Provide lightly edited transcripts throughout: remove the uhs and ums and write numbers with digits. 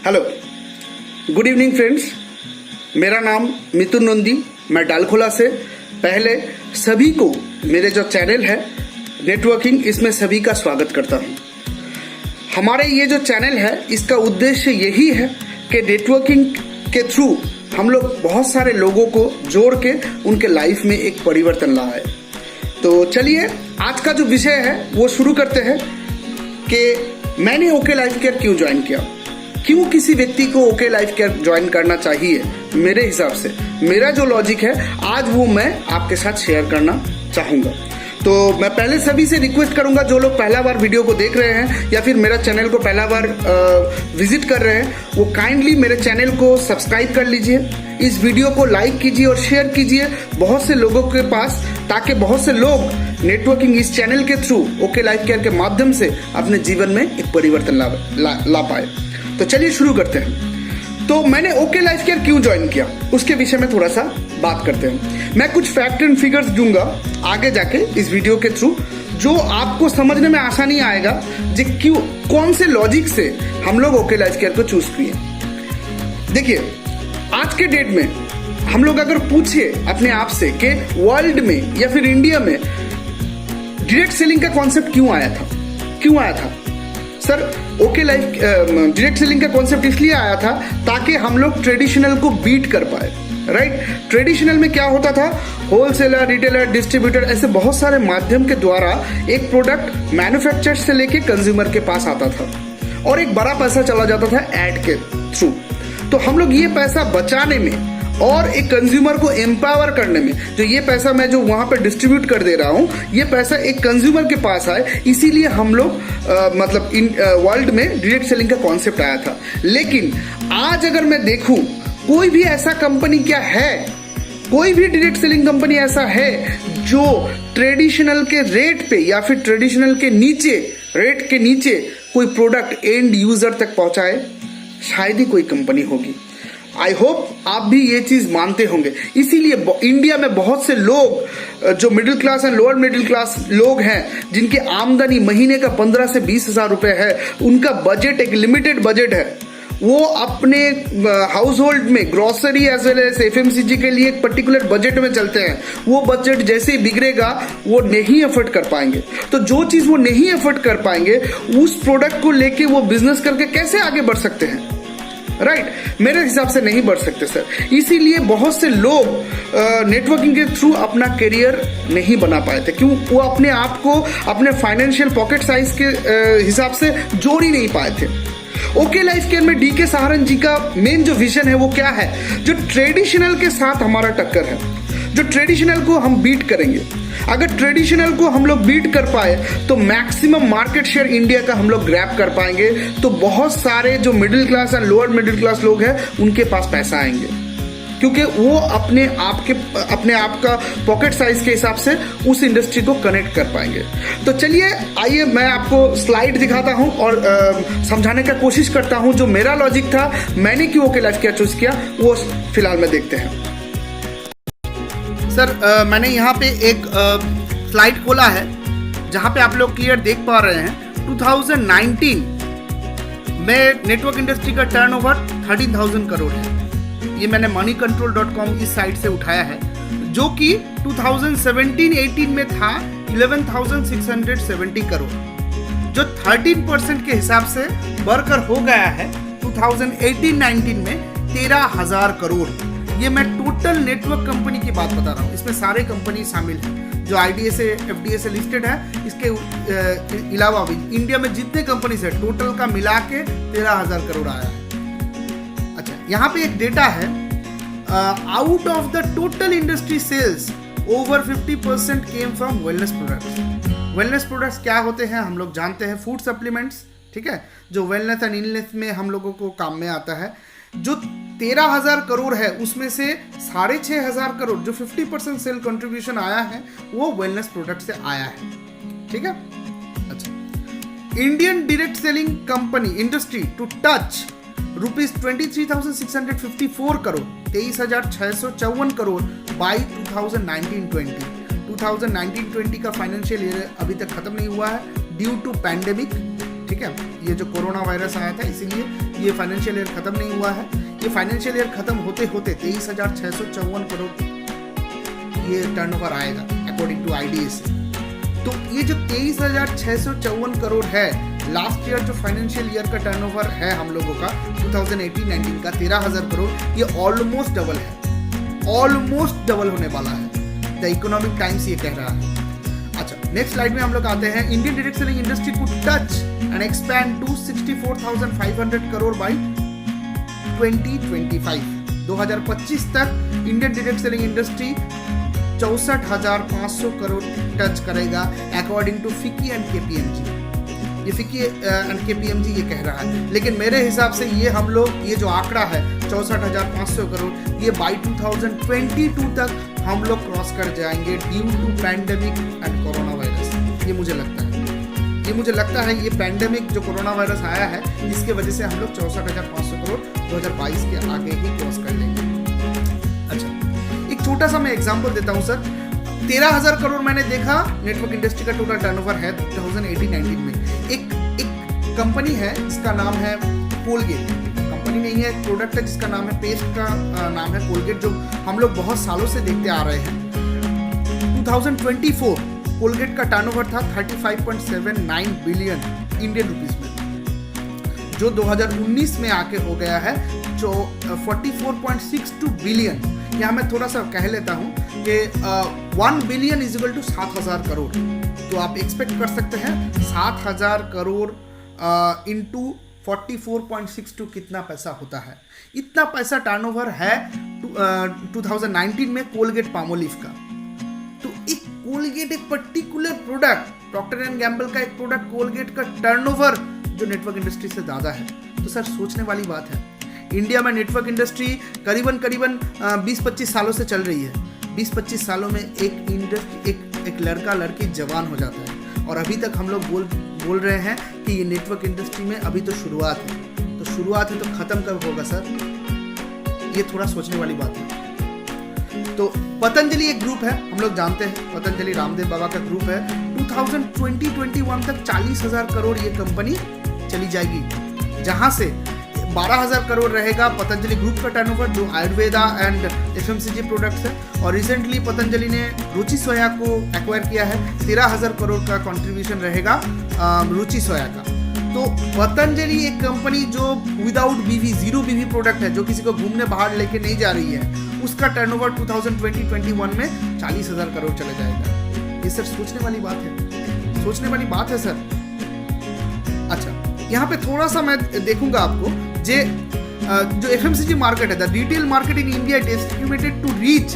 Hello, good evening friends. मेरा नाम मिथुन नंदी, मैं डालखोला से। पहले सभी को मेरे जो चैनल है नेटवर्किंग, इसमें सभी का स्वागत करता हूँ। हमारे ये जो चैनल है इसका उद्देश्य यही है कि नेटवर्किंग के थ्रू हम लोग बहुत सारे लोगों को जोड़ के उनके लाइफ में एक परिवर्तन लाए। तो चलिए आज का जो विषय है वो शुरू करते हैं कि मैंने ओके लाइफ केयर क्यों ज्वाइन किया, क्यों किसी व्यक्ति को ओके लाइफ केयर ज्वाइन करना चाहिए। मेरे हिसाब से मेरा जो लॉजिक है आज वो मैं आपके साथ शेयर करना चाहूंगा। तो मैं पहले सभी से रिक्वेस्ट करूंगा, जो लोग पहला बार वीडियो को देख रहे हैं या फिर मेरा चैनल को पहला बार विजिट कर रहे हैं, वो काइंडली मेरे चैनल को सब्सक्राइब कर लीजिए, इस वीडियो को लाइक कीजिए और शेयर कीजिए बहुत से लोगों के पास, ताकि बहुत से लोग नेटवर्किंग इस चैनल के थ्रू ओके लाइफ केयर के माध्यम से अपने जीवन में एक परिवर्तन ला पाए। तो चलिए शुरू करते हैं। तो मैंने ओके लाइफ केयर क्यों ज्वाइन किया उसके विषय में थोड़ा सा बात करते हैं। मैं कुछ फैक्ट एंड फिगर्स दूंगा आगे जाके इस वीडियो के थ्रू, जो आपको समझने में आसानी आएगा कि क्यों, कौन से लॉजिक से हम लोग ओके लाइफ केयर को चूज किए। देखिए, आज के डेट में हम लोग अगर पूछे अपने आप से कि वर्ल्ड में या फिर इंडिया में डायरेक्ट सेलिंग का कॉन्सेप्ट क्यों आया था sir, okay life direct selling का कॉन्सेप्ट इसलिए आया था ताकि हम लोग ट्रेडिशनल को बीट कर पाए। राइट, ट्रेडिशनल में क्या होता था, होलसेलर, रिटेलर, डिस्ट्रीब्यूटर, ऐसे बहुत सारे माध्यम के द्वारा एक प्रोडक्ट मैन्युफैक्चरर से लेके कंज्यूमर के पास आता था और एक बड़ा पैसा चला जाता था एड के थ्रू। तो हम लोग ये पैसा बचाने में और एक कंज्यूमर को एम्पावर करने में, जो ये पैसा मैं जो वहां पर डिस्ट्रीब्यूट कर दे रहा हूं, ये पैसा एक कंज्यूमर के पास आए, इसीलिए हम लोग मतलब वर्ल्ड में डायरेक्ट सेलिंग का कॉन्सेप्ट आया था। लेकिन आज अगर मैं देखूं, कोई भी ऐसा कंपनी क्या है, कोई भी डायरेक्ट सेलिंग कंपनी ऐसा है जो ट्रेडिशनल के रेट पे या फिर ट्रेडिशनल के नीचे, रेट के नीचे कोई प्रोडक्ट एंड यूजर तक पहुंचाए? शायद ही कोई कंपनी होगी। आई होप आप भी ये चीज मानते होंगे। इसीलिए इंडिया में बहुत से लोग जो middle class and lower middle class लोग हैं, जिनकी आमदनी महीने का 15 से 20 हजार रुपए है, उनका बजट एक लिमिटेड बजट है, वो अपने हाउस होल्ड में grocery as well as FMCG के लिए एक पर्टिकुलर बजट में चलते हैं। वो बजट जैसे ही बिगड़ेगा वो नहीं एफर्ट कर पाएंगे। तो जो चीज वो नहीं एफर्ट कर पाएंगे, उस प्रोडक्ट को लेके वो बिजनेस करके कैसे आगे बढ़ सकते हैं? राइट, मेरे हिसाब से नहीं बढ़ सकते सर। इसीलिए बहुत से लोग नेटवर्किंग के थ्रू अपना करियर नहीं बना पाए थे। क्यों? वो अपने आप को अपने फाइनेंशियल पॉकेट साइज के हिसाब से जोड़ ही नहीं पाए थे। ओके लाइफ केयर में डीके सहारन जी का मेन जो विजन है वो क्या है, जो ट्रेडिशनल के साथ हमारा टक्कर है, जो ट्रेडिशनल को हम बीट करेंगे। अगर ट्रेडिशनल को हम लोग बीट कर पाए तो मैक्सिमम मार्केट शेयर इंडिया का हम लोग ग्रैब कर पाएंगे। तो बहुत सारे जो मिडिल क्लास और लोअर मिडिल क्लास लोग हैं उनके पास पैसा आएंगे, क्योंकि वो अपने आप का पॉकेट साइज के हिसाब से उस इंडस्ट्री को कनेक्ट कर पाएंगे। तो चलिए आइए मैं आपको स्लाइड दिखाता हूं और समझाने का कोशिश करता हूं जो मेरा लॉजिक था, मैंने क्यों ओके लाइफ केयर चूज किया, वो फिलहाल में देखते हैं। सर मैंने यहाँ पे एक स्लाइड खोला है जहाँ पे आप लोग क्लियर देख पा रहे हैं 2019 में नेटवर्क इंडस्ट्री का टर्नओवर 13,000 करोड़ है। ये मैंने moneycontrol.com इस साइट से उठाया है, जो कि 2017-18 में था 11,670 करोड़, जो 13% के हिसाब से बढ़कर हो गया है 2018-19 में 13,000 करोड़। ये मैं टोटल नेटवर्क कंपनी की बात बता रहा हूँ, इसमें सारे कंपनी शामिल हैं जो IDSA FDSA लिस्टेड है। इसके अलावा भी इंडिया में जितने कंपनीज है टोटल का मिला के 13,000 करोड़ आया है। अच्छा, यहाँ पे एक डेटा है, out of the total industry sales over 50% came from wellness products. Wellness products क्या होते हैं हम लोग जानते हैं, फूड सप्लीमेंट्स, ठीक है, जो वेलनेस एंड इलनेस में हम लोगों को काम में आता है। जो 13,000 करोड़ है उसमें से 6,500 करोड़, जो 50% सेल कंट्रीब्यूशन आया है, वो वेलनेस प्रोडक्ट से आया है। ठीक है, अच्छा, Indian direct selling company industry to touch ₹23,654 crore, 23,654 crore by 2019-20। 2019-20 का फाइनेंशियल ईयर अभी तक खत्म नहीं हुआ है ड्यू टू पैंडेमिक। ठीक है, ये जो कोरोना वायरस आया था इसीलिए ये फाइनेंशियल ईयर खत्म नहीं हुआ है। ये फाइनेंशियल ईयर खत्म होते होते 23,654 करोड़ ये टर्नओवर आएगा अकॉर्डिंग टू IDA। तो ये जो 23,654 करोड़ है, लास्ट ईयर जो फाइनेंशियल ईयर का टर्नओवर है हम लोगों का 2018-19 का 13,000 करोड़, ये ऑलमोस्ट डबल है, ऑलमोस्ट डबल होने वाला है। द इकोनॉमिक टाइम्स ये कह रहा है। अच्छा, नेक्स्ट स्लाइड में हम लोग आते हैं। Indian direct selling industry could touch and expand to 64,500 crore by 2025। 2025 तक Indian direct selling industry 64,500 crore touch करेगा according to FICCI and KPMG। ये फिक्की एंड KPMG ये कह रहा है, लेकिन मेरे हिसाब से ये हम लोग ये जो आंकड़ा है 64,500 करोड़, ये बाई 2022 तक हम लोग क्रॉस कर जाएंगे due to pandemic and corona virus. ये मुझे लगता है, ये पैंडेमिक जो कोरोना वायरस आया है इसके वजह से हम लोग 64,500 करोड़ 2022 के आगे ही क्रॉस कर लेंगे। अच्छा, एक छोटा सा मैं एग्जांपल देता हूं सर। 13,000 करोड़ मैंने देखा नेटवर्क इंडस्ट्री का टोटल टर्नओवर है 2018-19 में। एक कंपनी है जिसका नाम है कोलगेट, कंपनी नहीं है, प्रोडक्ट है जिसका नाम है, पेस्ट का नाम है कोलगेट, जो हम लोग बहुत सालों से देखते आ रहे हैं। 2024 कोलगेट का टर्नओवर था 35.79 बिलियन इंडियन रुपीस में, जो 2019 में आके हो गया है जो 44.62 बिलियन। यहाँ मैं थोड़ा सा कह लेता हूँ कि 1 billion is equal to 7,000 crore. तो आप एक्सपेक्ट कर सकते हैं 7,000 करोड़ इंटू 44.62 कितना पैसा होता है। इतना पैसा टर्नओवर है 2019 में कोलगेट पामोलिव का। तो एक कोलगेट, एक particular product, Procter and Gamble का एक प्रोडक्ट कोलगेट का टर्नओवर जो नेटवर्क इंडस्ट्री से ज़्यादा है। तो सर सोचने वाली बात है, इंडिया में नेटवर्क इंडस्ट्री करीबन 20-25 सालों से चल रही है। 20-25 सालों में एक लड़का लड़की जवान हो जाता है, और अभी तक हम लोग बोल रहे हैं कि ये नेटवर्क इंडस्ट्री में अभी तो शुरुआत है। तो शुरुआत है तो ख़त्म कब होगा सर? ये थोड़ा सोचने वाली बात है। तो पतंजलि एक ग्रुप है, हम लोग जानते हैं पतंजलि रामदेव बाबा का ग्रुप है। 2020-21 तक 40,000 करोड़ ये कंपनी चली जाएगी, जहाँ से 12,000 करोड़ रहेगा पतंजलि ग्रुप का टर्नओवर, जो आयुर्वेदा एंड FMCG प्रोडक्ट्स है। और रिसेंटली पतंजलि ने रुचि सोया को एक्वायर किया है, 13,000 करोड़ का कंट्रीब्यूशन रहेगा रुचि सोया का। तो पतंजलि एक कंपनी जो without BV, zero BV product है, जो किसी को घूमने बाहर लेके नहीं जा रही है, उसका टर्नओवर 2020-21 में 40,000 करोड़ चला जाएगा। ये सर सोचने वाली बात है सर। अच्छा, यहाँ पे थोड़ा सा मैं देखूंगा आपको जो FMCG मार्केट है, the retail market in India is estimated to reach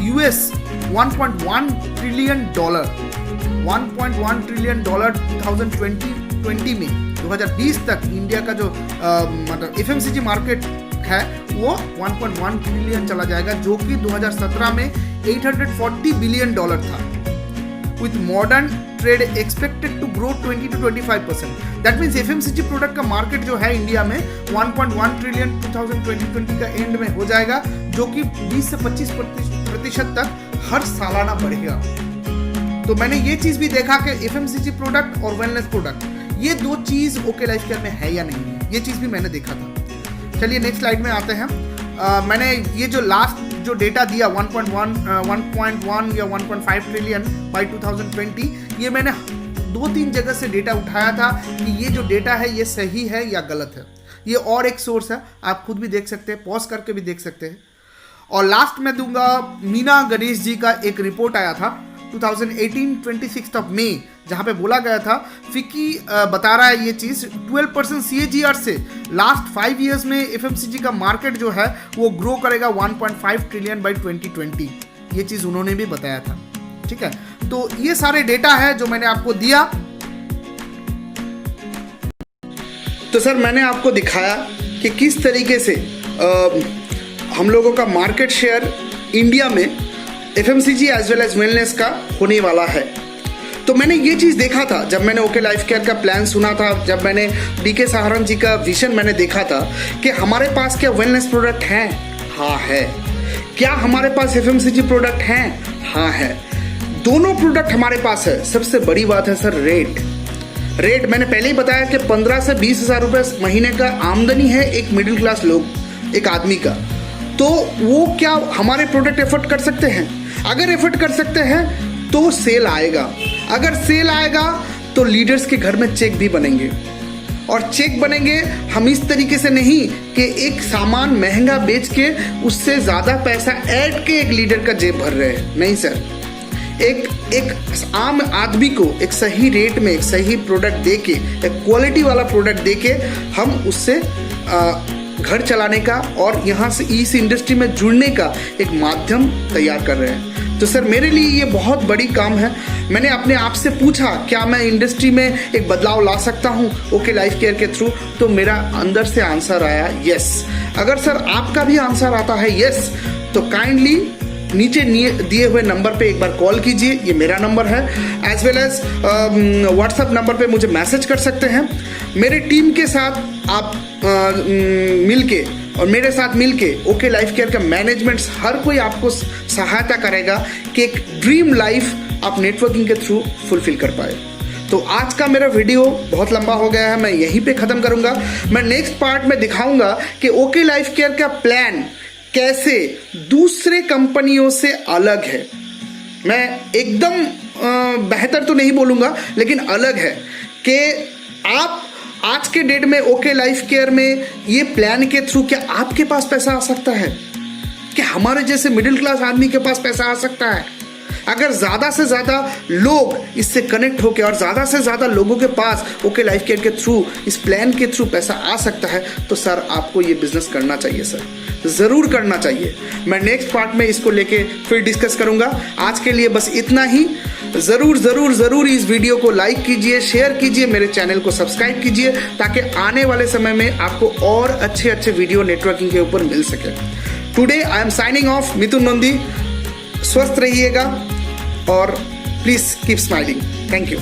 US $1.1 trillion. 1.1 trillion 2020 में 2020 तक इंडिया का जो मतलब FMCG मार्केट है वो 1.1 ट्रिलियन चला जाएगा, जो कि 2017 में $840 बिलियन था। With modern trade expected to grow 20 to 25%. That means FMCG product का मार्केट जो है इंडिया में 1.1 ट्रिलियन 2020 का एंड में हो जाएगा, जो कि 20 से 25% तक हर सालाना बढ़ेगा। तो मैंने ये चीज़ भी देखा कि FMCG प्रोडक्ट और वेलनेस प्रोडक्ट, ये दो चीज़ ओके लाइफ केयर में है या नहीं है, ये चीज़ भी मैंने देखा था। चलिए नेक्स्ट स्लाइड में आते हैं। मैंने ये जो लास्ट जो डेटा दिया 1.1 या 1.5 ट्रिलियन बाई 2020, ये मैंने 2-3 जगह से डेटा उठाया था कि ये जो डेटा है ये सही है या गलत है। ये और एक सोर्स है, आप खुद भी देख सकते हैं, पॉज करके भी देख सकते हैं। और लास्ट में दूंगा मीना गणेश जी का एक रिपोर्ट आया था 2018 26 ऑफ मई, जहाँ पे बोला गया था फिक्की बता रहा है ये चीज़ 12% CAGR से लास्ट 5 इयर्स में FMCG का मार्केट जो है वो ग्रो करेगा 1.5 ट्रिलियन बाई 2020। ये चीज़ उन्होंने भी बताया था। ठीक है, तो ये सारे डेटा है जो मैंने आपको दिया। तो सर मैंने आपको दिखाया कि किस तरीके से हम लोगों का मार्केट शेयर इंडिया में FMCG as well as wellness का होने वाला है। तो मैंने ये चीज़ देखा था जब मैंने ओके लाइफ केयर का प्लान सुना था, जब मैंने DK सहारण जी का विजन मैंने देखा था कि हमारे पास क्या वेलनेस प्रोडक्ट हैं? हाँ है। क्या हमारे पास FMCG प्रोडक्ट हैं? हाँ है। दोनों प्रोडक्ट हमारे पास है। सबसे बड़ी बात है सर रेट। रेट मैंने पहले ही बताया कि 15 से 20 हजार रुपए महीने का आमदनी है एक मिडिल क्लास लोग, एक आदमी का। तो वो क्या हमारे प्रोडक्ट एफर्ट कर सकते हैं? अगर एफर्ट कर सकते हैं तो सेल आएगा, अगर सेल आएगा तो लीडर्स के घर में चेक भी बनेंगे। और चेक बनेंगे हम इस तरीके से नहीं कि एक सामान महंगा बेच के उससे ज्यादा पैसा ऐड के एक लीडर का जेब भर रहे हैं, नहीं सर। एक आम आदमी को एक सही रेट में एक सही प्रोडक्ट देके, एक क्वालिटी वाला प्रोडक्ट देके हम उससे घर चलाने का और यहाँ से इस इंडस्ट्री में जुड़ने का एक माध्यम तैयार कर रहे हैं। तो सर मेरे लिए ये बहुत बड़ी काम है। मैंने अपने आप से पूछा क्या मैं इंडस्ट्री में एक बदलाव ला सकता हूँ ओके लाइफ केयर के थ्रू, तो मेरा अंदर से आंसर आया यस। अगर सर आपका भी आंसर आता है यस, तो काइंडली नीचे दिए हुए नंबर पे एक बार कॉल कीजिए, ये मेरा नंबर है। As well as WhatsApp number पे मुझे मैसेज कर सकते हैं। मेरे टीम के साथ आप मिलके और मेरे साथ मिलके ओके लाइफ केयर का मैनेजमेंट हर कोई आपको सहायता करेगा कि एक ड्रीम लाइफ आप नेटवर्किंग के थ्रू फुलफिल कर पाए। तो आज का मेरा वीडियो बहुत लंबा हो गया है, मैं यहीं पे खत्म करूंगा। मैं नेक्स्ट पार्ट में दिखाऊंगा कि ओके लाइफ केयर का प्लान कैसे दूसरे कंपनियों से अलग है। मैं एकदम बेहतर तो नहीं बोलूंगा, लेकिन अलग है कि आप आज के डेट में ओके लाइफ केयर में ये प्लान के थ्रू क्या आपके पास पैसा आ सकता है? क्या हमारे जैसे मिडिल क्लास आदमी के पास पैसा आ सकता है? अगर ज्यादा से ज्यादा लोग इससे कनेक्ट होकर और ज्यादा से ज्यादा लोगों के पास ओके लाइफ केयर के थ्रू, इस प्लान के थ्रू पैसा आ सकता है, तो सर आपको ये बिजनेस करना चाहिए सर, जरूर करना चाहिए। मैं नेक्स्ट पार्ट में इसको लेके फिर डिस्कस करूंगा। आज के लिए बस इतना ही। जरूर जरूर जरूर इस वीडियो को लाइक कीजिए, शेयर कीजिए, मेरे चैनल को सब्सक्राइब कीजिए, ताकि आने वाले समय में आपको और अच्छे अच्छे वीडियो नेटवर्किंग के ऊपर मिल सके। Today I am signing off, Mithun Nandi. स्वस्थ रहिएगा और please keep smiling. Thank you.